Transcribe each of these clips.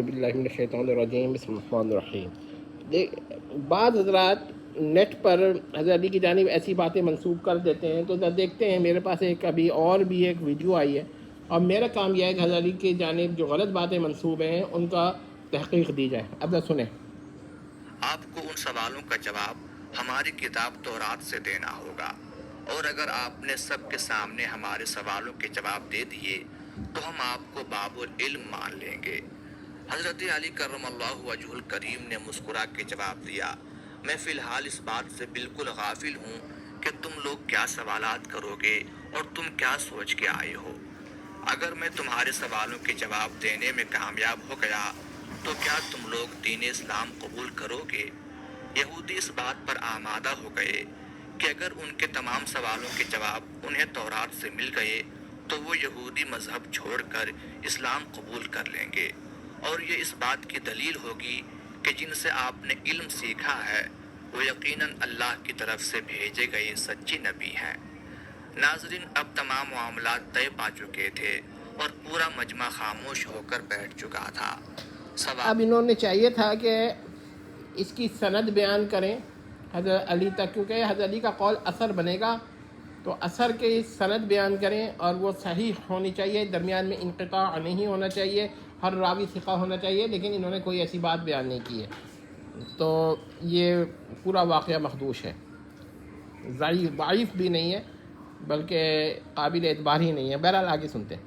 باللہ من الشیطان الرجیم بسم اللہ الرحمن الرحیم۔ بعض حضرات نیٹ پر حضرت علی کی جانب ایسی باتیں منسوب کر دیتے ہیں، تو دیکھتے ہیں میرے پاس ایک ابھی اور بھی ایک ویڈیو آئی ہے، اور میرا کام یہ ہے کہ حضرت علی کی جانب جو غلط باتیں منسوب ہیں ان کا تحقیق دی جائے۔ اب سنیں۔ آپ کو ان سوالوں کا جواب ہماری کتاب تورات سے دینا ہوگا، اور اگر آپ نے سب کے سامنے ہمارے سوالوں کے جواب دے دیے تو ہم آپ کو باب العلم مان لیں گے۔ حضرت علی کرم اللہ وجہ الکریم نے مسکرا کے جواب دیا، میں فی الحال اس بات سے بالکل غافل ہوں کہ تم لوگ کیا سوالات کرو گے اور تم کیا سوچ کے آئے ہو۔ اگر میں تمہارے سوالوں کے جواب دینے میں کامیاب ہو گیا تو کیا تم لوگ دین اسلام قبول کرو گے؟ یہودی اس بات پر آمادہ ہو گئے کہ اگر ان کے تمام سوالوں کے جواب انہیں تورات سے مل گئے تو وہ یہودی مذہب چھوڑ کر اسلام قبول کر لیں گے، اور یہ اس بات کی دلیل ہوگی کہ جن سے آپ نے علم سیکھا ہے وہ یقیناً اللہ کی طرف سے بھیجے گئے سچے نبی ہیں۔ ناظرین، اب تمام معاملات طے پا چکے تھے اور پورا مجمع خاموش ہو کر بیٹھ چکا تھا۔ اب انہوں نے چاہیے تھا کہ اس کی سند بیان کریں حضرت علی تک، کیونکہ حضرت علی کا قول اثر بنے گا، تو اثر کے سند بیان کریں اور وہ صحیح ہونی چاہیے، درمیان میں انقطاع نہیں ہونا چاہیے، ہر راوی ثقہ ہونا چاہیے، لیکن انہوں نے کوئی ایسی بات بیان نہیں کی ہے، تو یہ پورا واقعہ مخدوش ہے، ضعیف بھی نہیں ہے بلکہ قابل اعتبار ہی نہیں ہے۔ بہرحال آگے سنتے ہیں۔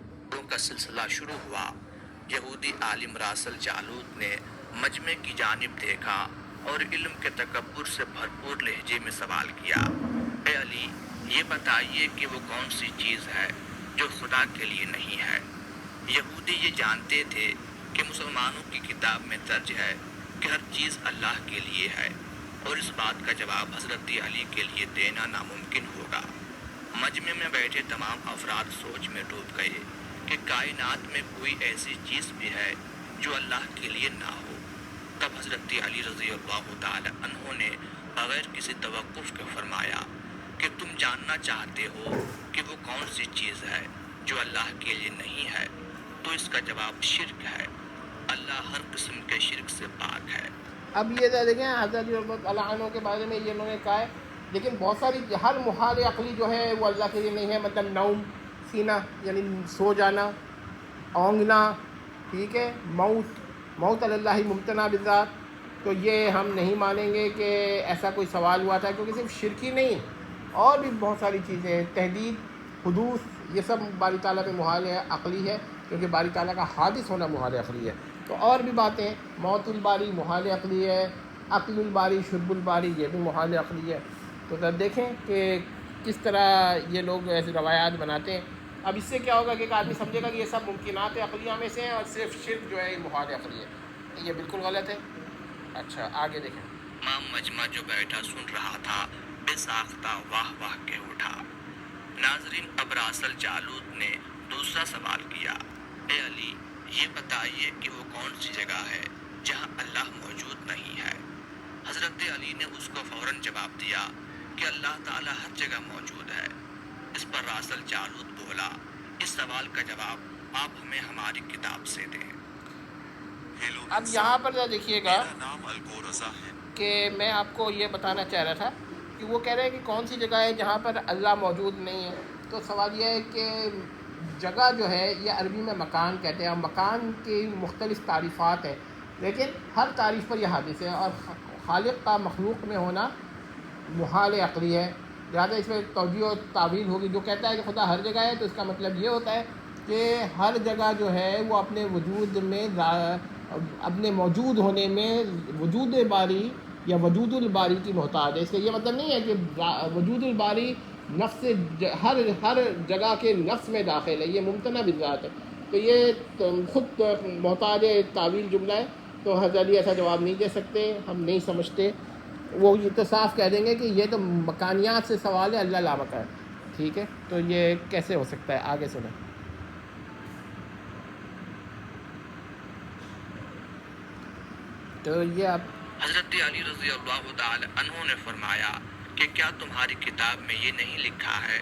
کا سلسلہ شروع ہوا۔ یہودی عالم راسل جالوت نے مجمع کی جانب دیکھا اور علم کے تکبر سے بھرپور لہجے میں سوال کیا، اے علی، یہ بتائیے کہ وہ کون سی چیز ہے جو خدا کے لیے نہیں ہے؟ یہودی یہ جانتے تھے کہ مسلمانوں کی کتاب میں درج ہے کہ ہر چیز اللہ کے لیے ہے، اور اس بات کا جواب حضرت علی کے لیے دینا ناممکن ہوگا۔ مجمع میں بیٹھے تمام افراد سوچ میں ڈوب گئے کہ کائنات میں کوئی ایسی چیز بھی ہے جو اللہ کے لیے نہ ہو۔ تب حضرت علی رضی اللہ تعالی عنہ نے بغیر کسی توقف کے فرمایا کہ تم جاننا چاہتے ہو کہ وہ کون سی چیز ہے جو اللہ کے لیے نہیں ہے، تو اس کا جواب شرک ہے۔ اللہ ہر قسم کے شرک سے پاک ہے۔ اب یہ دیکھیں حضرت اللہ عنہ کے بارے میں یہ انہوں نے کہا ہے، لیکن بہت ساری ہر محال عقلی جو ہے وہ اللہ کے لیے نہیں ہے، مطلب نوم، سینہ یعنی سو جانا، اونگنا، ٹھیک ہے، موت اللہ ممتنع بالذات، تو یہ ہم نہیں مانیں گے کہ ایسا کوئی سوال ہوا تھا، کیونکہ صرف شرک ہی نہیں، اور بھی بہت ساری چیزیں ہیں، تحدید، حدوث، یہ سب باری تعالیٰ پہ محال عقلی ہے، کیونکہ باری تعالیٰ کا حادث ہونا محال عقلی ہے۔ تو اور بھی باتیں، موت الباری محال عقلی ہے، عقل الباری، شرب الباری، یہ بھی محال عقلی ہے۔ تو ذرا دیکھیں کہ کس طرح یہ لوگ ایسے روایات بناتے ہیں۔ اب اس سے کیا ہوگا کہ ایک آدمی سمجھے گا کہ یہ سب ممکنات عقلیہ میں سے ہیں اور صرف شرک جو ہے یہ محال عقلی ہے، یہ بالکل غلط ہے۔ اچھا آگے دیکھیں۔ تمام مجمع جو بیٹھا سن رہا تھا بے ساختہ واہ واہ کے اٹھا۔ ناظرین، اب راسل جالوت نے دوسرا سوال کیا، اے علی، یہ بتائیے کہ وہ کون سی جگہ ہے جہاں اللہ موجود نہیں ہے؟ حضرت علی نے اس کو فوراً جواب دیا کہ اللہ تعالیٰ ہر جگہ موجود ہے۔ اس پر راسل جالوت بولا، اس سوال کا جواب آپ ہمیں ہماری کتاب سے دیں۔ اب یہاں پر دیکھیے گا کہ میں آپ کو یہ بتانا چاہ رہا تھا کہ وہ کہہ رہے ہیں کہ کون سی جگہ ہے جہاں پر اللہ موجود نہیں ہے، تو سوال یہ ہے کہ جگہ جو ہے یہ عربی میں مکان کہتے ہیں، اور مکان کی مختلف تعریفات ہیں، لیکن ہر تعریف پر یہ حادث ہے، اور خالق کا مخلوق میں ہونا محال عقلی ہے، لہٰذا اس میں توجیہ و تعویل ہوگی۔ جو کہتا ہے کہ خدا ہر جگہ ہے تو اس کا مطلب یہ ہوتا ہے کہ ہر جگہ جو ہے وہ اپنے وجود میں، اپنے موجود ہونے میں وجود باری یا وجود الباری کی محتاج ہے۔ اس کا یہ مطلب نہیں ہے کہ وجود الباری نفس ہر جگہ کے نفس میں داخل ہے، یہ ممتنع بالذات ہے، تو یہ خود محتاج تعویل جملہ ہے، تو حضرت علی ایسا جواب نہیں دے سکتے، ہم نہیں سمجھتے۔ وہ یہ تو صاف کہہ دیں گے کہ یہ تو مکانیات سے سوال ہے، اللہ لامکان ہے، ٹھیک ہے، تو یہ کیسے ہو سکتا ہے؟ آگے سنیں۔ تو یہ اب حضرت علی رضی اللہ تعالی عنہ نے فرمایا کہ کیا تمہاری کتاب میں یہ نہیں لکھا ہے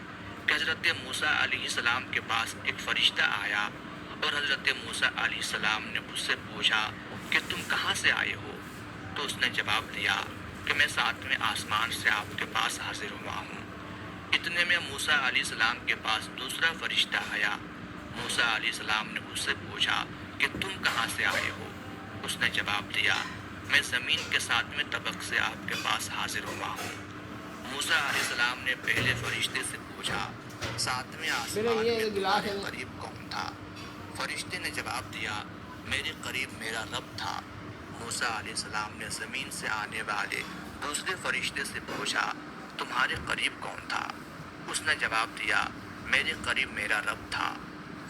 کہ حضرت موسیٰ علیہ السلام کے پاس ایک فرشتہ آیا اور حضرت موسیٰ علیہ السلام نے اس سے پوچھا کہ تم کہاں سے آئے ہو؟ تو اس نے جواب دیا کہ میں 7ویں آسمان سے آپ کے پاس حاضر ہوا ہوں۔ اتنے میں موسیٰ علیہ السلام کے پاس دوسرا فرشتہ آیا۔ موسیٰ علیہ السلام نے اس سے پوچھا کہ تم کہاں سے آئے ہو؟ اس نے جواب دیا میں زمین کے 7ویں طبق سے آپ کے پاس حاضر ہوا ہوں۔ موسیٰ علیہ السلام نے پہلے فرشتے سے پوچھا 7ویں آسمان میں تمہارے قریب کون تھا؟ فرشتے نے جواب دیا میرے قریب میرا رب تھا۔ موسیٰ علیہ السلام نے زمین سے آنے والے دوسرے فرشتے سے پوچھا تمہارے قریب کون تھا؟ اس نے جواب دیا میرے قریب میرا رب تھا۔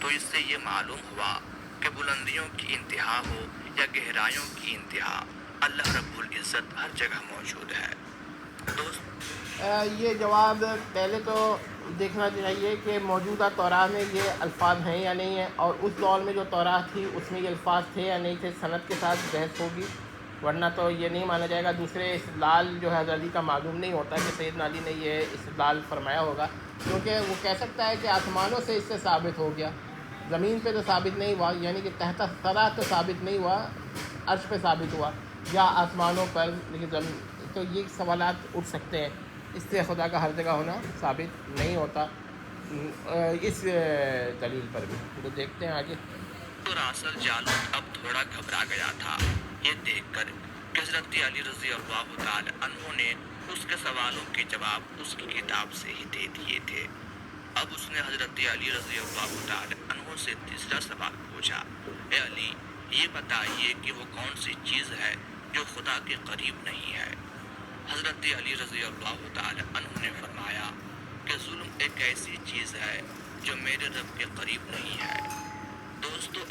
تو اس سے یہ معلوم ہوا کہ بلندیوں کی انتہا ہو یا گہرائیوں کی انتہا، اللہ رب العزت ہر جگہ موجود ہے۔ یہ جواب پہلے تو دیکھنا چاہیے کہ موجودہ تورات میں یہ الفاظ ہیں یا نہیں ہیں، اور اس دور میں جو تورات تھی اس میں یہ الفاظ تھے یا نہیں تھے، سند کے ساتھ بحث ہوگی، ورنہ تو یہ نہیں مانا جائے گا۔ دوسرے استدلال جو ہے حضرت علی کا معلوم نہیں ہوتا کہ سیدنا علی نے یہ استدلال فرمایا ہوگا، کیونکہ وہ کہہ سکتا ہے کہ آسمانوں سے اس سے ثابت ہو گیا، زمین پہ تو ثابت نہیں ہوا، یعنی کہ تحت ثری تو ثابت نہیں ہوا، عرش پہ ثابت ہوا یا آسمانوں پر، لیکن زمین تو یہ سوالات اٹھ سکتے ہیں۔ اس سے خدا کا ہر جگہ ہونا ثابت نہیں ہوتا اس دلیل پر بھی۔ تو دیکھتے ہیں آگے۔ تو راسل جالوت اب تھوڑا گھبرا گیا تھا یہ دیکھ کر کہ حضرت علی رضی اللہ تعالی عنہ نے اس کے سوالوں کے جواب اس کی کتاب سے ہی دے دیے تھے۔ اب اس نے حضرت علی رضی اللہ تعالی عنہ سے تیسرا سوال پوچھا اے علی یہ بتائیے کہ وہ کون سی چیز ہے جو خدا کے قریب نہیں ہے؟ حضرت علی رضی اللہ تعالی عنہ نے فرمایا کہ ظلم ایک ایسی چیز ہے جو میرے رب کے قریب نہیں ہے۔ دوستو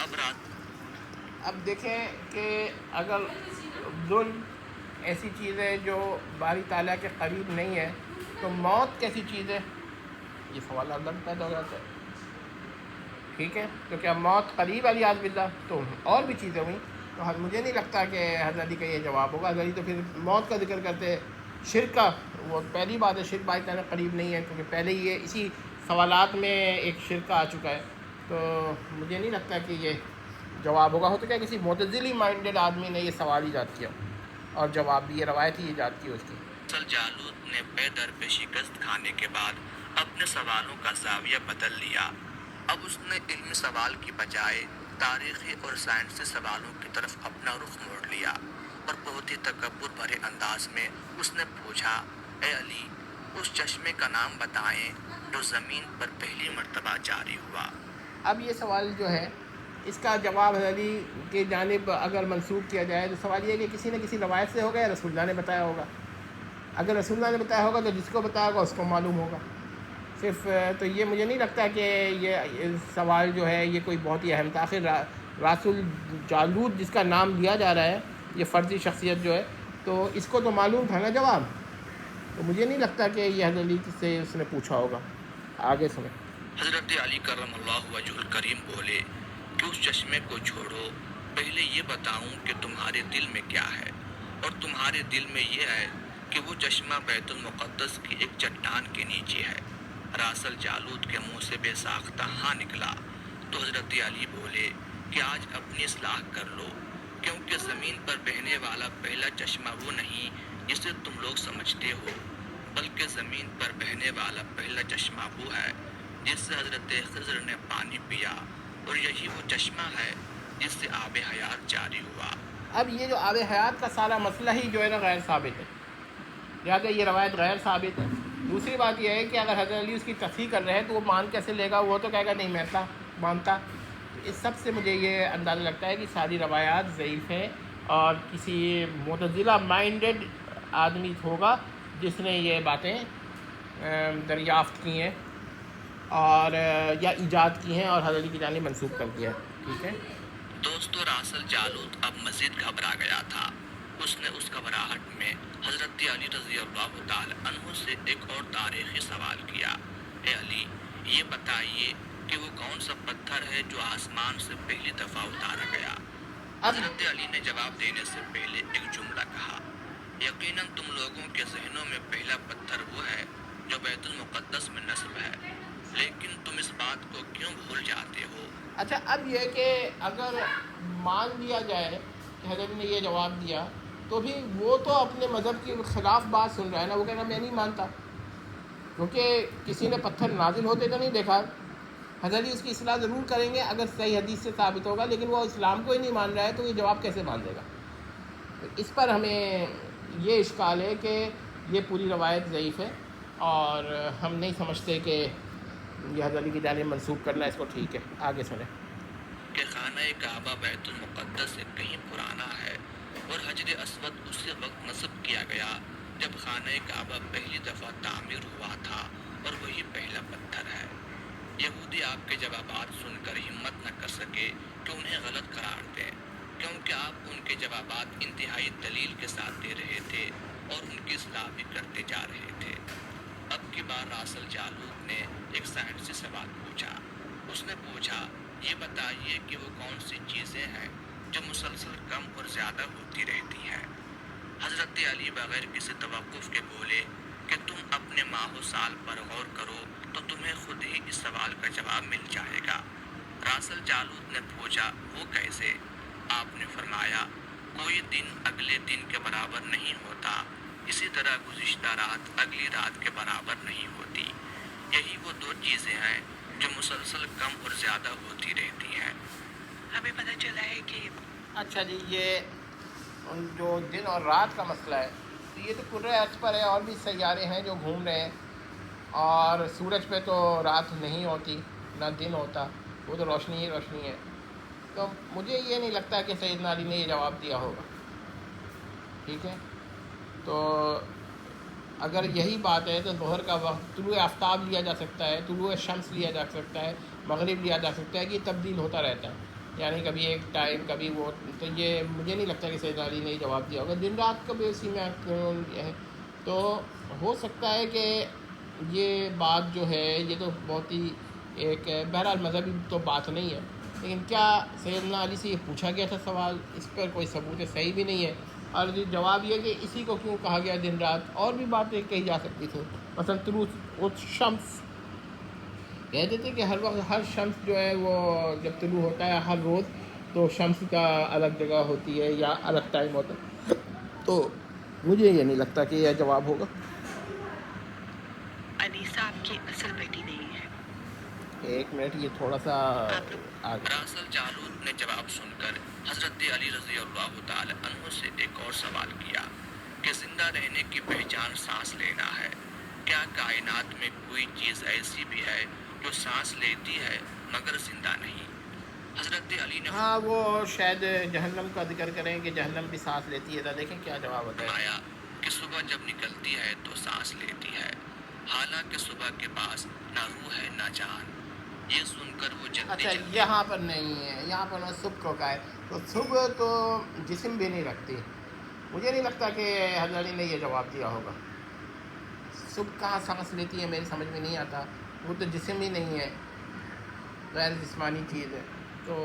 اب دیکھیں کہ اگر ظلم ایسی چیز ہے جو باری تعالیٰ کے قریب نہیں ہے تو موت کیسی چیز ہے؟ یہ سوال الگ پیدا ہو جاتا ہے، ٹھیک ہے؟ تو کیا موت قریب علیہ باللہ؟ تو اور بھی چیزیں ہوئیں، تو مجھے نہیں لگتا کہ حضرت علی کا یہ جواب ہوگا۔ حضرت علی تو پھر موت کا ذکر کرتے، شرک کا، وہ پہلی بات ہے شرک باری تعالیٰ قریب نہیں ہے، کیونکہ پہلے ہی یہ اسی سوالات میں ایک شرک آ چکا ہے، تو مجھے نہیں لگتا کہ یہ جواب ہوگا۔ ہو تو کیا کسی معتزلی مائنڈڈ آدمی نے یہ سوال ایجاد کیا اور جواب بھی یہ روایت ہی ایجاد کی اس کی۔ جالوت نے بے در پہ شکست کھانے کے بعد اپنے سوالوں کا زاویہ بدل لیا۔ اب اس نے علمی سوال کی بجائے تاریخی اور سائنسی سوالوں کی طرف اپنا رخ موڑ لیا اور بہت ہی تکبر بھرے انداز میں اس نے پوچھا اے علی اس چشمے کا نام بتائیں جو زمین پر پہلی مرتبہ جاری ہوا۔ اب یہ سوال جو ہے اس کا جواب حضرت علی کی جانب اگر منسوب کیا جائے تو سوال یہ ہے کہ کسی نہ کسی روایت سے ہوگا یا رسول اللہ نے بتایا ہوگا۔ اگر رسول اللہ نے بتایا ہوگا تو جس کو بتایا ہوگا اس کو معلوم ہوگا۔ صرف تو یہ مجھے نہیں لگتا کہ یہ سوال جو ہے یہ کوئی بہت ہی اہم تھا۔ آخر راسل جالوت جس کا نام لیا جا رہا ہے، یہ فرضی شخصیت جو ہے، تو اس کو تو معلوم تھا نا جواب، تو مجھے نہیں لگتا کہ یہ حضرت علی سے اس نے پوچھا ہوگا۔ آگے سنیں۔ حضرت علی کرم اللہ وجہ الکریم بولے کہ اس چشمے کو چھوڑو، پہلے یہ بتاؤں کہ تمہارے دل میں کیا ہے، اور تمہارے دل میں یہ ہے کہ وہ چشمہ بیت المقدس کی ایک چٹان کے نیچے ہے۔ راسل جالوت کے منہ سے بے ساختہ ہاں نکلا تو حضرت علی بولے کہ آج اپنی اصلاح کر لو، کیونکہ زمین پر بہنے والا پہلا چشمہ وہ نہیں جسے تم لوگ سمجھتے ہو، بلکہ زمین پر بہنے والا پہلا چشمہ وہ ہے جس سے حضرت خضر نے پانی پیا، اور یہی وہ چشمہ ہے جس سے آب حیات جاری ہوا۔ اب یہ جو آب حیات کا سارا مسئلہ ہی جو ہے نا غیر ثابت ہے، لہٰذا یہ روایت غیر ثابت ہے۔ دوسری بات یہ ہے کہ اگر حضرت علی اس کی تصحیح کر رہے ہیں تو وہ مان کیسے لے گا؟ وہ تو کہے گا نہیں میں مانتا۔ اس سب سے مجھے یہ اندازہ لگتا ہے کہ ساری روایات ضعیف ہیں اور کسی معتزلہ مائنڈڈ آدمی ہوگا جس نے یہ باتیں دریافت کی ہیں اور یا ایجاد کی ہیں اور حضرت علی کی جانب منسوب کر دیا ہے، ٹھیک ہے؟ دوستو راسل جالوت اب مزید گھبرا گیا تھا۔ اس نے اس گھبراہٹ میں حضرت علی رضی اللہ تعالی عنہ سے ایک اور تاریخی سوال کیا اے علی یہ بتائیے کہ وہ کون سا پتھر ہے جو آسمان سے پہلی دفعہ اتارا گیا؟ حضرت علی نے جواب دینے سے پہلے ایک جملہ کہا یقیناً تم لوگوں کے ذہنوں میں پہلا پتھر وہ ہے جو بیت المقدس میں نصب ہے، لیکن تم اس بات کو کیوں بھول جاتے ہو اچھا اب یہ کہ اگر مان لیا جائے کہ حضرت نے یہ جواب دیا تو بھی وہ تو اپنے مذہب کے خلاف بات سن رہا ہے نا، وہ کہہ رہا میں نہیں مانتا، کیونکہ کسی نے پتھر نازل ہوتے تو نہیں دیکھا۔ حضرت اس کی اصلاح ضرور کریں گے اگر صحیح حدیث سے ثابت ہوگا، لیکن وہ اسلام کو ہی نہیں مان رہا ہے تو یہ جواب کیسے مان دے گا؟ اس پر ہمیں یہ اشکال ہے کہ یہ پوری روایت ضعیف ہے اور ہم نہیں سمجھتے کہ یہ حضرت علی کی جانب منسوخ کرنا اس کو ٹھیک ہے۔ آگے سنیں کہ خانہ کعبہ بیت المقدس سے کہیں پرانا ہے اور حجر اسود اسی وقت نصب کیا گیا جب خانہ کعبہ پہلی دفعہ تعمیر ہوا تھا اور وہی پہلا پتھر ہے۔ یہودی آپ کے جوابات سن کر ہمت نہ کر سکے کہ انہیں غلط قرار دیں، کیونکہ آپ ان کے جوابات انتہائی دلیل کے ساتھ دے رہے تھے اور ان کی اصلاح بھی کرتے جا رہے تھے۔ اب کی بار راسل جالوت نے ایک سائنسی سوال پوچھا۔ اس نے پوچھا یہ بتائیے کہ وہ کون سی چیزیں ہیں جو مسلسل کم اور زیادہ ہوتی رہتی ہیں۔ حضرت علی بغیر کسی توقف کے بولے کہ تم اپنے ماہ و سال پر غور کرو تو تمہیں خود ہی اس سوال کا جواب مل جائے گا۔ راسل جالوت نے پوچھا وہ کیسے؟ آپ نے فرمایا کوئی دن اگلے دن کے برابر نہیں ہوتا، اسی طرح گزشتہ رات اگلی رات کے برابر نہیں ہوتی۔ یہی وہ دو چیزیں ہیں جو مسلسل کم اور زیادہ ہوتی رہتی ہیں۔ ہمیں پتہ چلا ہے کہ اچھا جی، یہ جو دن اور رات کا مسئلہ ہے تو یہ تو کرۂ ارض پر ہے، اور بھی سیارے ہیں جو گھوم رہے ہیں، اور سورج پہ تو رات نہیں ہوتی نہ دن ہوتا، وہ تو روشنی ہی روشنی ہے۔ تو مجھے یہ نہیں لگتا کہ سیدنا علی نے یہ جواب دیا ہوگا، ٹھیک ہے؟ تو اگر یہی بات ہے تو ظہر کا وقت طلوع آفتاب لیا جا سکتا ہے، طلوع شمس لیا جا سکتا ہے، مغرب لیا جا سکتا ہے، کہ یہ تبدیل ہوتا رہتا ہے، یعنی کبھی ایک ٹائم کبھی وہ، تو یہ مجھے نہیں لگتا کہ سیدنا علی نے یہ جواب دیا ہوگا۔ دن رات کا بھی اسی میں ہے، تو ہو سکتا ہے کہ یہ بات جو ہے یہ تو بہت ہی ایک بہرحال مذہبی تو بات نہیں ہے، لیکن کیا سیدنا علی سے یہ پوچھا گیا تھا سوال؟ اس پر کوئی ثبوت صحیح بھی نہیں ہے، اور جواب یہ کہ اسی کو کیوں کہا گیا دن رات، اور بھی باتیں کہی جا سکتی تھیں، مثلا طلوع شمس کہتے تھے کہ ہر وقت ہر شمس جو ہے وہ جب طلوع ہوتا ہے ہر روز تو شمس کا الگ جگہ ہوتی ہے یا الگ ٹائم ہوتا ہے، تو مجھے یہ نہیں لگتا کہ یہ جواب ہوگا۔ انیسہ آپ کی اصل بیٹی نہیں ہے۔ ایک منٹ، یہ تھوڑا سا آگے۔ راسل جالوت نے جواب سن کر حضرت علی رضی اللہ تعالی عنہ سے ایک اور سوال کیا کہ زندہ رہنے کی پہچان سانس لینا ہے، کیا کائنات میں کوئی چیز ایسی بھی ہے جو سانس لیتی ہے مگر زندہ نہیں؟ حضرت علی نے ہاں وہ شاید جہنم کا ذکر کریں کہ جہنم بھی سانس لیتی ہے، دیکھیں کیا جواب ہوتا ہے۔ فرمایا کہ صبح جب نکلتی ہے تو سانس لیتی ہے، حالانکہ صبح کے پاس نہ روح ہے نہ جان۔ یہ سن کر وہ جلدی اچھا جلدی یہاں پر نہیں ہے، یہاں پر میں صبح کو کہا ہے، تو صبح تو جسم بھی نہیں رکھتی، مجھے نہیں لگتا کہ حضرت علی نے یہ جواب دیا ہوگا۔ صبح کہاں سانس لیتی ہے میری سمجھ میں نہیں آتا، وہ تو جسم ہی نہیں ہے، غیر جسمانی چیز ہے، تو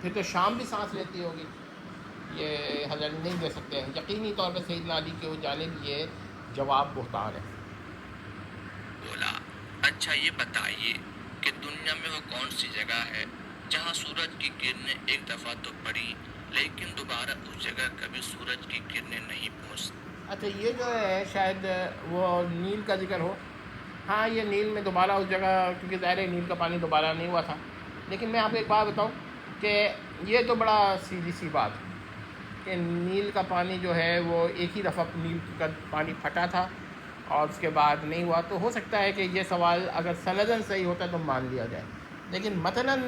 پھر تو شام بھی سانس لیتی ہوگی، یہ حضرت علی نہیں دے سکتے ہیں۔ یقینی طور پہ سیدنا علی کی جانب یہ جواب بہتان ہے۔ بولا اچھا یہ بتائیے کہ دنیا میں وہ کون سی جگہ ہے جہاں سورج کی کرنیں ایک دفعہ تو پڑی لیکن دوبارہ اس جگہ کبھی سورج کی کرنیں نہیں پہنچ؟ اچھا یہ جو ہے شاید وہ نیل کا ذکر ہو، ہاں یہ نیل میں دوبارہ اس جگہ، کیونکہ ظاہر ہے نیل کا پانی دوبارہ نہیں ہوا تھا، لیکن میں آپ کو ایک بات بتاؤں کہ یہ تو بڑا سیدھی سی بات ہے کہ نیل کا پانی جو ہے وہ ایک ہی دفعہ نیل کا پانی پھٹا تھا اور اس کے بعد نہیں ہوا، تو ہو سکتا ہے کہ یہ سوال اگر سندن صحیح ہوتا تو مان لیا جائے، لیکن متناً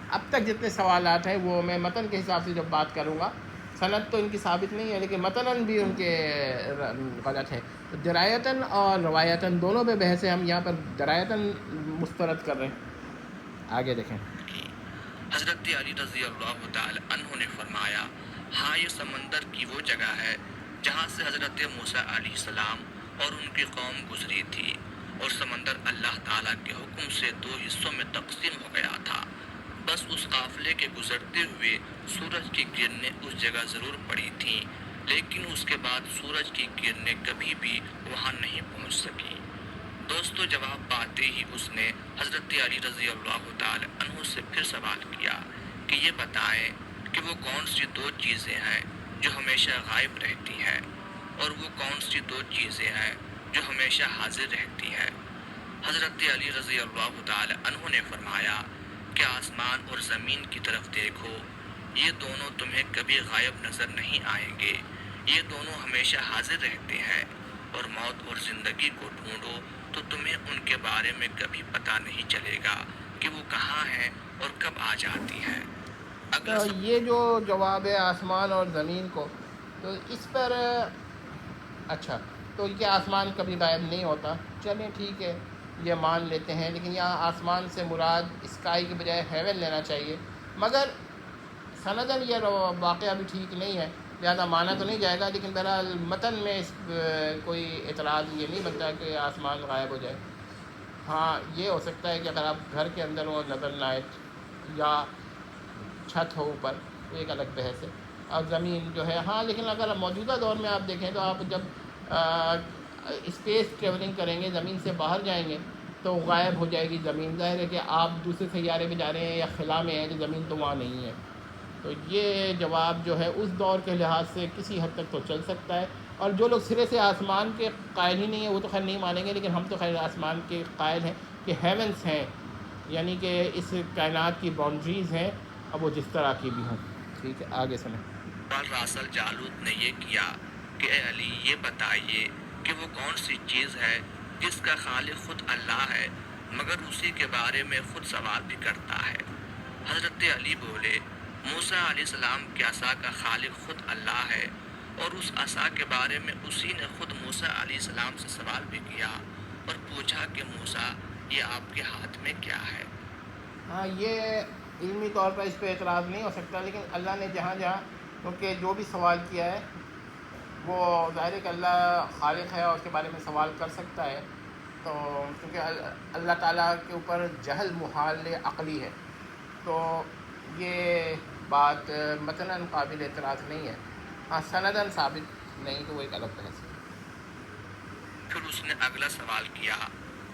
اب تک جتنے سوالات ہیں وہ میں متن کے حساب سے جب بات کروں گا، سند تو ان کی ثابت نہیں ہے لیکن متناً بھی ان کے غلط ہے، تو درایتاً اور روایتاً دونوں پہ بحث ہے، ہم یہاں پر درایتاً مسترد کر رہے ہیں۔ آگے دیکھیں۔ حضرت علی رضی اللہ تعالی عنہ نے فرمایا ہاں یہ سمندر کی وہ جگہ ہے جہاں سے حضرت موسیٰ علیہ السلام اور ان کی قوم گزری تھی، اور سمندر اللہ تعالیٰ کے حکم سے دو حصوں میں تقسیم ہو گیا تھا، بس اس قافلے کے گزرتے ہوئے سورج کی کرنیں اس جگہ ضرور پڑی تھیں، لیکن اس کے بعد سورج کی کرنیں کبھی بھی وہاں نہیں پہنچ سکیں۔ دوستو جواب پاتے ہی اس نے حضرت علی رضی اللہ تعالی عنہ سے پھر سوال کیا کہ یہ بتائیں کہ وہ کون سی دو چیزیں ہیں جو ہمیشہ غائب رہتی ہیں اور وہ کون سی دو چیزیں ہیں جو ہمیشہ حاضر رہتی ہیں۔ حضرت علی رضی اللہ تعالی عنہ نے فرمایا کہ آسمان اور زمین کی طرف دیکھو، یہ دونوں تمہیں کبھی غائب نظر نہیں آئیں گے، یہ دونوں ہمیشہ حاضر رہتے ہیں، اور موت اور زندگی کو ڈھونڈو تو تمہیں ان کے بارے میں کبھی پتہ نہیں چلے گا کہ وہ کہاں ہیں اور کب آ جاتی ہیں۔ تو یہ جو جواب ہے آسمان اور زمین کو، تو اس پر اچھا تو کہ آسمان کبھی غائب نہیں ہوتا، چلیں ٹھیک ہے یہ مان لیتے ہیں، لیکن یہاں آسمان سے مراد اسکائی کے بجائے ہیون لینا چاہیے، مگر سندن یہ واقعہ بھی ٹھیک نہیں ہے، لہٰذا مانا تو نہیں جائے گا، لیکن بہرحال متن میں اس کوئی اعتراض یہ نہیں بنتا کہ آسمان غائب ہو جائے۔ ہاں یہ ہو سکتا ہے کہ اگر آپ گھر کے اندر ہو نظر نہ آئے یا چھت ہو اوپر، تو ایک الگ بحث ہے، اور زمین جو ہے ہاں، لیکن اگر موجودہ دور میں آپ دیکھیں تو آپ جب اسپیس ٹریولنگ کریں گے، زمین سے باہر جائیں گے تو غائب ہو جائے گی زمین، ظاہر ہے کہ آپ دوسرے سیارے پہ جا رہے ہیں یا خلا میں ہیں تو زمین تو وہاں نہیں ہے، تو یہ جواب جو ہے اس دور کے لحاظ سے کسی حد تک تو چل سکتا ہے، اور جو لوگ سرے سے آسمان کے قائل ہی نہیں ہیں وہ تو خیر نہیں مانیں گے، لیکن ہم تو خیر آسمان کے قائل ہیں کہ ہیونس ہیں، یعنی کہ اس کائنات کی باؤنڈریز ہیں، اب وہ جس طرح کی بھی ہوں۔ ٹھیک ہے آگے سنیں۔ راسل جالوت نے یہ کیا کہ اے علی یہ بتائیے کہ وہ کون سی چیز ہے جس کا خالق خود اللہ ہے مگر اسی کے بارے میں خود سوال بھی کرتا ہے۔ حضرت علی بولے موسیٰ علیہ السلام کے عصا کا خالق خود اللہ ہے، اور اس عصا کے بارے میں اسی نے خود موسیٰ علیہ السلام سے سوال بھی کیا اور پوچھا کہ موسیٰ یہ آپ کے ہاتھ میں کیا ہے۔ ہاں یہ علمی طور پر اس پہ اعتراض نہیں ہو سکتا، لیکن اللہ نے جہاں جہاں کیونکہ جو بھی سوال کیا ہے وہ ظاہر ہے کہ اللہ خالق ہے اور اس کے بارے میں سوال کر سکتا ہے، تو کیونکہ اللہ تعالیٰ کے اوپر جہل محال عقلی ہے، تو یہ بات متناً قابل اعتراض نہیں ہے، ہاں سنداً ثابت نہیں تو وہ ایک الگ بحث ہے۔ پھر اس نے اگلا سوال کیا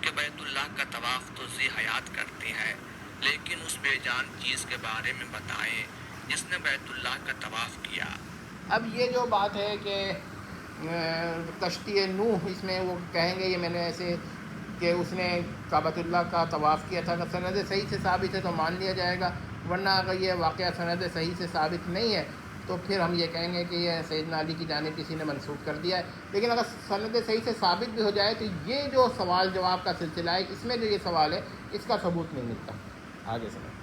کہ بیت اللہ کا طواف تو ذی حیات کرتے ہیں، لیکن اس بے جان چیز کے بارے میں بتائیں جس نے بیت اللہ کا طواف کیا۔ اب یہ جو بات ہے کہ کشتی نوح، اس میں وہ کہیں گے یہ میں نے ایسے کہ اس نے کعبۃ اللہ کا طواف کیا تھا، اگر سند صحیح سے ثابت ہے تو مان لیا جائے گا، ورنہ اگر یہ واقعہ سند صحیح سے ثابت نہیں ہے تو پھر ہم یہ کہیں گے کہ یہ سیدنا علی کی جانب کسی نے منسوخ کر دیا ہے، لیکن اگر سند صحیح سے ثابت بھی ہو جائے تو یہ جو سوال جواب کا سلسلہ ہے اس میں جو یہ سوال ہے اس کا ثبوت نہیں ملتا۔ آگے سنیں۔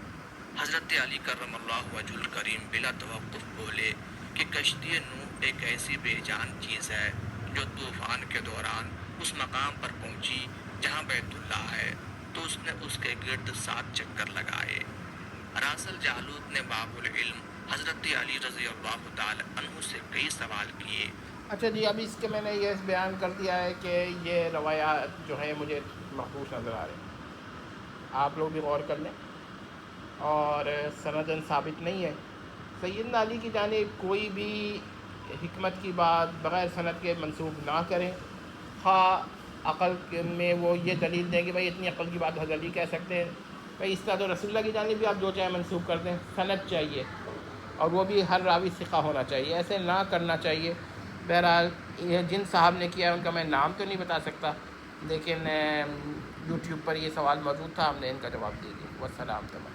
حضرت علی کرم اللہ وجہ الکریم بلا توقف بولے کہ کشتی نوح ایک ایسی بے جان چیز ہے جو طوفان کے دوران اس مقام پر پہنچی جہاں بیت اللہ ہے، تو اس نے اس کے گرد 7 چکر لگائے۔ راسل جالوت نے باب العلم حضرت علی رضی اللہ تعالی عنہ سے کئی سوال کیے۔ اچھا جی، اب اس کے میں نے یہ بیان کر دیا ہے کہ یہ روایات جو ہے مجھے محفوظ نظر آ رہے ہیں، آپ لوگ بھی غور کر لیں، اور سنداً ثابت نہیں ہے۔ سیدنا علی کی جانب کوئی بھی حکمت کی بات بغیر سند کے منسوخ نہ کریں، خواہ عقل میں وہ یہ دلیل دیں کہ بھائی اتنی عقل کی بات حضرت علی کہہ سکتے ہیں، بھائی اس طرح تو رسول اللہ کی جانب بھی آپ جو چاہیں منسوخ کر دیں، سند چاہیے اور وہ بھی ہر راوی ثقہ ہونا چاہیے، ایسے نہ کرنا چاہیے۔ بہرحال یہ جن صاحب نے کیا ہے ان کا میں نام تو نہیں بتا سکتا، لیکن یوٹیوب پر یہ سوال موجود تھا، ہم نے ان کا جواب دے دیا۔ والسلام تمام۔